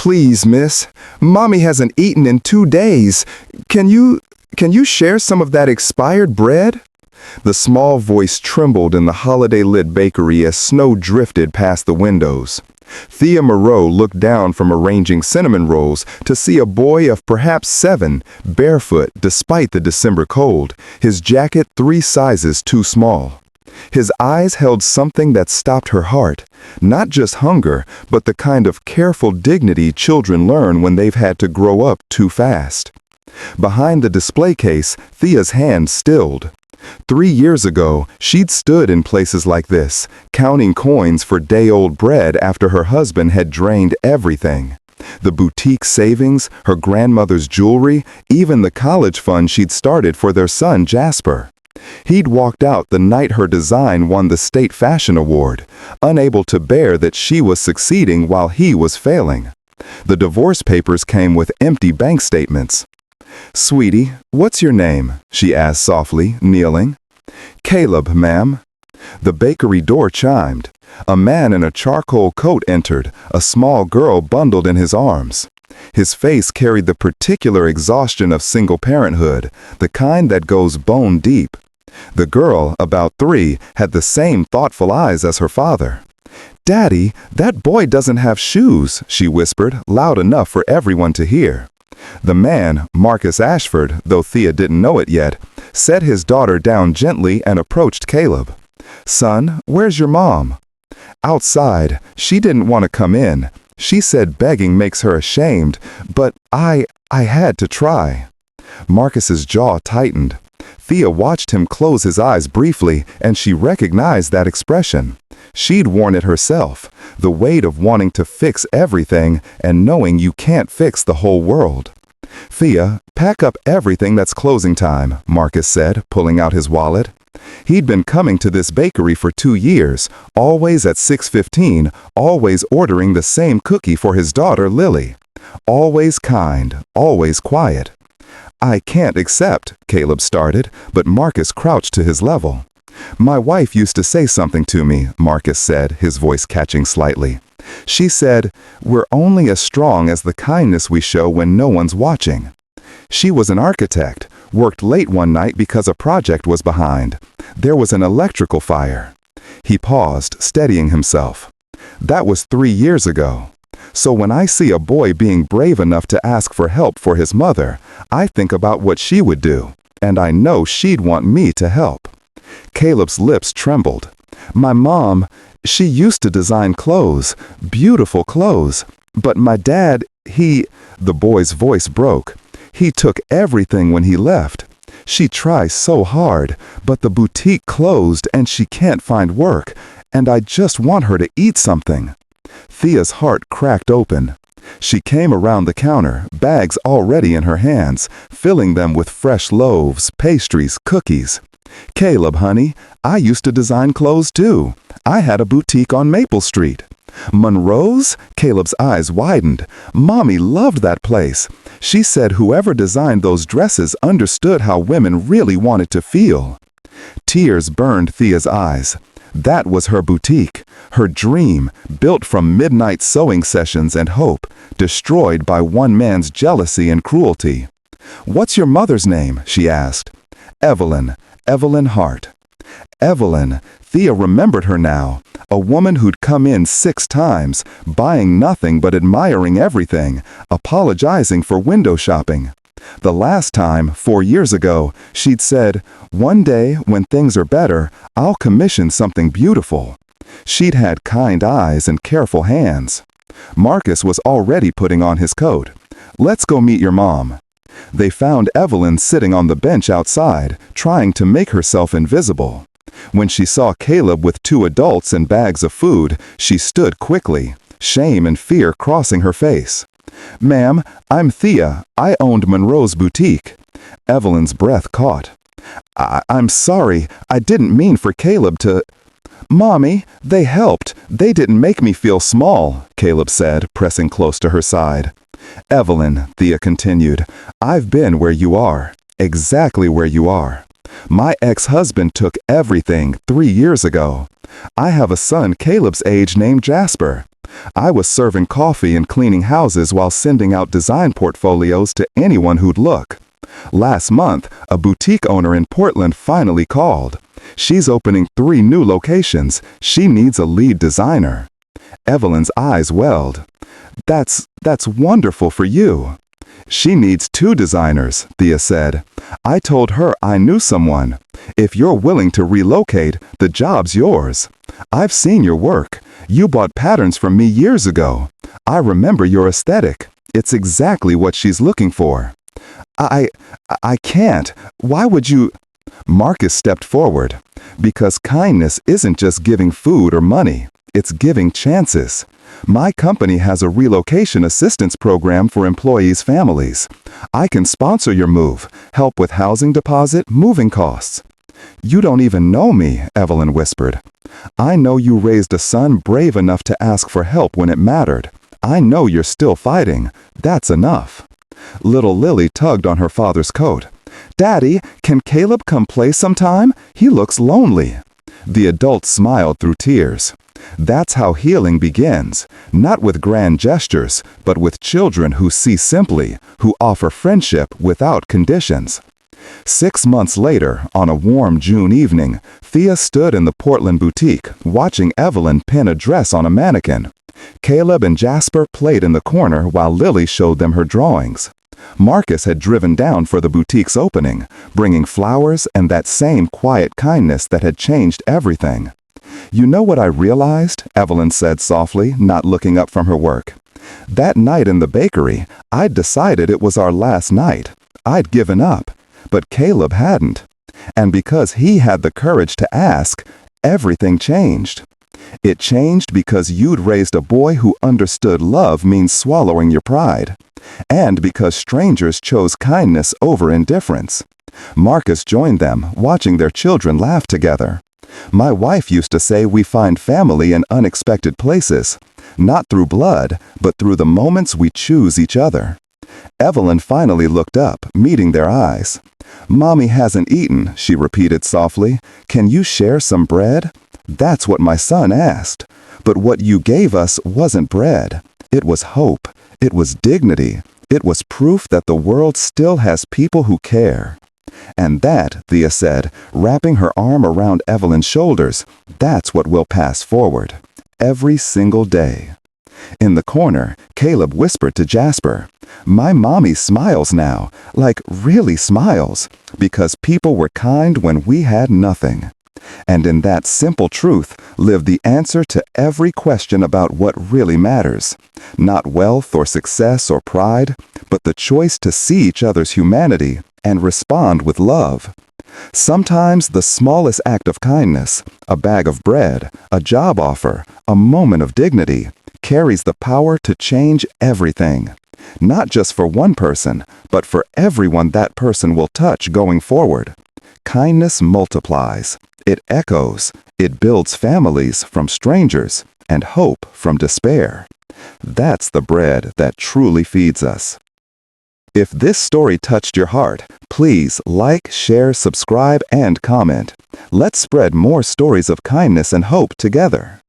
Please, miss. Mommy hasn't eaten in 2 days. Can you share some of that expired bread? The small voice trembled in the holiday-lit bakery as snow drifted past the windows. Thea Moreau looked down from arranging cinnamon rolls to see a boy of perhaps 7, barefoot despite the December cold, his jacket 3 sizes too small. His eyes held something that stopped her heart, not just hunger, but the kind of careful dignity children learn when they've had to grow up too fast. Behind the display case, Thea's hand stilled. 3 years ago, she'd stood in places like this, counting coins for day-old bread after her husband had drained everything. The boutique savings, her grandmother's jewelry, even the college fund she'd started for their son Jasper. He'd walked out the night her design won the State Fashion Award, unable to bear that she was succeeding while he was failing. The divorce papers came with empty bank statements. "Sweetie, what's your name?" she asked softly, kneeling. "Caleb, ma'am." The bakery door chimed. A man in a charcoal coat entered, a small girl bundled in his arms. His face carried the particular exhaustion of single parenthood, the kind that goes bone deep. The girl, about 3, had the same thoughtful eyes as her father. "Daddy, that boy doesn't have shoes," she whispered, loud enough for everyone to hear. The man, Marcus Ashford, though Thea didn't know it yet, set his daughter down gently and approached Caleb. "Son, where's your mom?" "Outside. She didn't want to come in. She said begging makes her ashamed, but I had to try." Marcus's jaw tightened. Thea watched him close his eyes briefly, and she recognized that expression. She'd worn it herself, the weight of wanting to fix everything and knowing you can't fix the whole world. "Thea, pack up everything that's closing time," Marcus said, pulling out his wallet. He'd been coming to this bakery for 2 years, always at 6:15, always ordering the same cookie for his daughter Lily. Always kind, always quiet. "I can't accept," Caleb started, but Marcus crouched to his level. "My wife used to say something to me," Marcus said, his voice catching slightly. "She said, 'We're only as strong as the kindness we show when no one's watching.' She was an architect, worked late one night because a project was behind. There was an electrical fire." He paused, steadying himself. "That was 3 years ago. So when I see a boy being brave enough to ask for help for his mother, I think about what she would do, and I know she'd want me to help." Caleb's lips trembled. "My mom, she used to design clothes, beautiful clothes, but my dad, the boy's voice broke. "He took everything when he left. She tries so hard, but the boutique closed and she can't find work, and I just want her to eat something." Thea's heart cracked open. She came around the counter, bags already in her hands, filling them with fresh loaves, pastries, cookies. "Caleb, honey, I used to design clothes too. I had a boutique on Maple Street." "Monroe's?" Caleb's eyes widened. "Mommy loved that place. She said whoever designed those dresses understood how women really wanted to feel." Tears burned Thea's eyes. That was her boutique, her dream, built from midnight sewing sessions and hope, destroyed by one man's jealousy and cruelty. "What's your mother's name?" she asked. Evelyn Hart." Evelyn, Thea remembered her now, a woman who'd come in 6 times, buying nothing but admiring everything, apologizing for window shopping. The last time, 4 years ago, she'd said, "One day, when things are better, I'll commission something beautiful." She'd had kind eyes and careful hands. Marcus was already putting on his coat. "Let's go meet your mom." They found Evelyn sitting on the bench outside, trying to make herself invisible. When she saw Caleb with 2 adults and bags of food, she stood quickly, shame and fear crossing her face. "Ma'am, I'm Thea. I owned Monroe's boutique." Evelyn's breath caught. I'm sorry. I didn't mean for Caleb to—" "Mommy, they helped. They didn't make me feel small," Caleb said, pressing close to her side. "Evelyn," Thea continued, "I've been where you are, exactly where you are. My ex-husband took everything 3 years ago. I have a son Caleb's age named Jasper. I was serving coffee and cleaning houses while sending out design portfolios to anyone who'd look. Last month, a boutique owner in Portland finally called. She's opening 3 new locations. She needs a lead designer. Evelyn's eyes welled. That's wonderful for you. She needs 2 designers, Thea said. I told her I knew someone. If you're willing to relocate, the job's yours. I've seen your work. You bought patterns from me years ago. I remember your aesthetic. It's exactly what she's looking for. I can't. Why would you? Marcus stepped forward. Because kindness isn't just giving food or money. It's giving chances. My company has a relocation assistance program for employees' families. I can sponsor your move, help with housing deposit, moving costs. You don't even know me, Evelyn whispered. I know you raised a son brave enough to ask for help when it mattered. I know you're still fighting. That's enough. Little Lily tugged on her father's coat. Daddy, can Caleb come play sometime? He looks lonely. The adult smiled through tears. That's how healing begins, not with grand gestures, but with children who see simply, who offer friendship without conditions. 6 months later, on a warm June evening, Thea stood in the Portland boutique, watching Evelyn pin a dress on a mannequin. Caleb and Jasper played in the corner while Lily showed them her drawings. Marcus had driven down for the boutique's opening, bringing flowers and that same quiet kindness that had changed everything. You know what I realized? Evelyn said softly, not looking up from her work. That night in the bakery, I'd decided it was our last night. I'd given up. But Caleb hadn't. And because he had the courage to ask, everything changed. It changed because you'd raised a boy who understood love means swallowing your pride. And because strangers chose kindness over indifference. Marcus joined them, watching their children laugh together. My wife used to say we find family in unexpected places, not through blood, but through the moments we choose each other. Evelyn finally looked up, meeting their eyes. Mommy hasn't eaten, she repeated softly. Can you share some bread? That's what my son asked. But what you gave us wasn't bread. It was hope. It was dignity. It was proof that the world still has people who care. And that, Thea said, wrapping her arm around Evelyn's shoulders, that's what will pass forward. Every single day. In the corner, Caleb whispered to Jasper, My mommy smiles now, like really smiles, because people were kind when we had nothing. And in that simple truth lived the answer to every question about what really matters. Not wealth or success or pride, but the choice to see each other's humanity and respond with love. Sometimes the smallest act of kindness, a bag of bread, a job offer, a moment of dignity, carries the power to change everything. Not just for one person, but for everyone that person will touch going forward. Kindness multiplies. It echoes. It builds families from strangers and hope from despair. That's the bread that truly feeds us. If this story touched your heart, please like, share, subscribe, and comment. Let's spread more stories of kindness and hope together.